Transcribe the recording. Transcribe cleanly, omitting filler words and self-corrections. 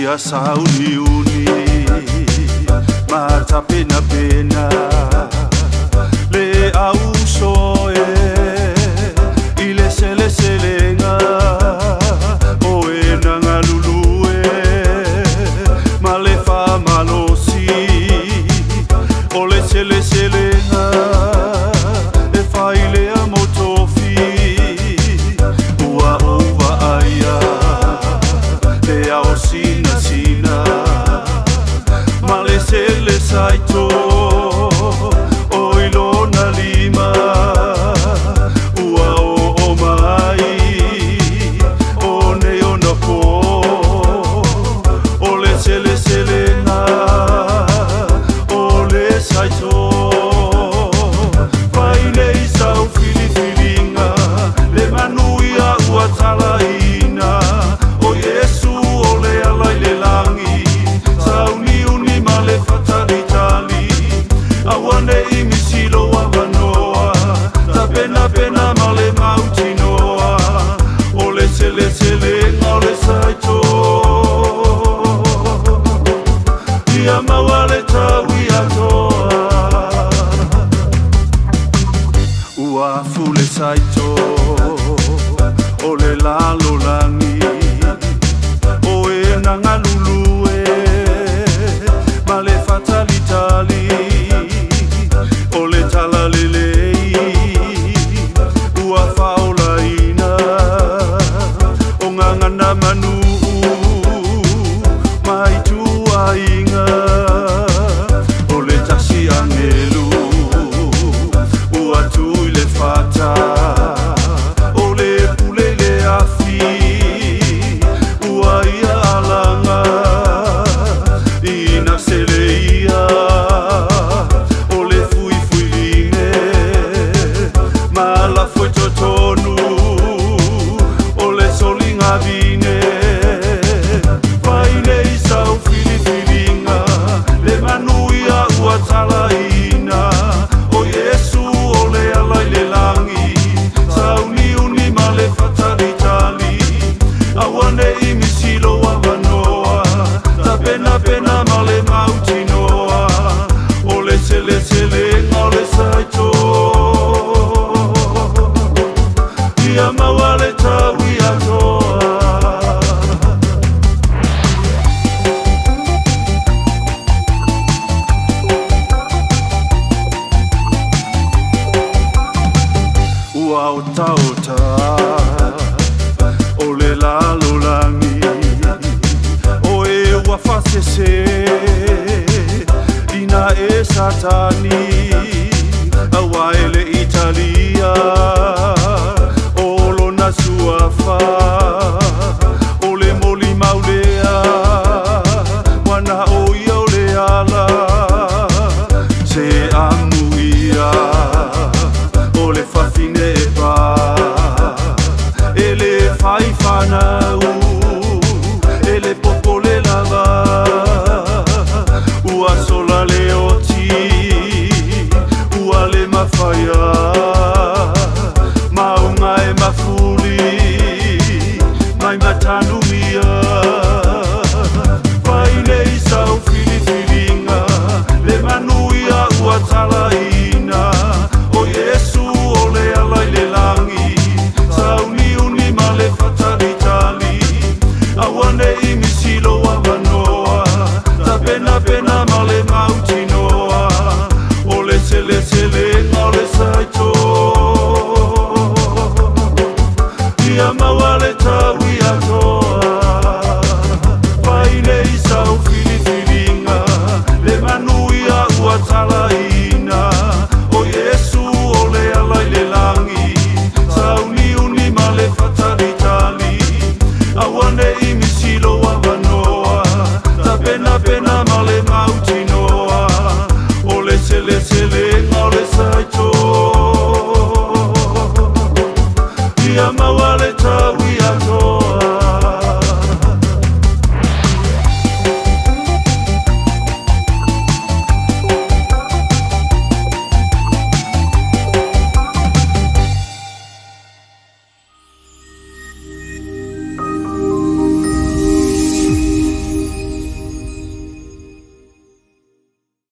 Ia sauni mata pena pena le au soe ile sele selenga o e nanga lulue malefa malosi o le sele selenga e faile a motofi ua ova aia te ao sina sina male sele saito o ilona lima ua o mai o ne ona po o le sele selena o le saito vai nei sau fili filinga le manuia ua talaina o Yesu o le alai le langi sauni uni male fatali tali awane imisilo wavanoa ta pena pena male mautinoa o le sele sele o le saito ia mawale tawi atoa ua fule saito o le lalo langi o e nanga lulue male fatali tali o le tala lelei ua faolaina o ngangana manu mai tuainga o le tasi angelu ua tui le fata o le pule le afi ua ia alanga ina seleia o le fui fui line mala foi totonu o le solinga vine vai nei sau fili filinga le manuia ua talaina o Yesu o le alai le langi sauni uni male fatali tali awane imisilo wavanoa ta pena pena male mautinoa o le sele sele o le saito ia mawale tawi atoa ua o tauta o le lalo langi o e ua fasese ina e satani awa ele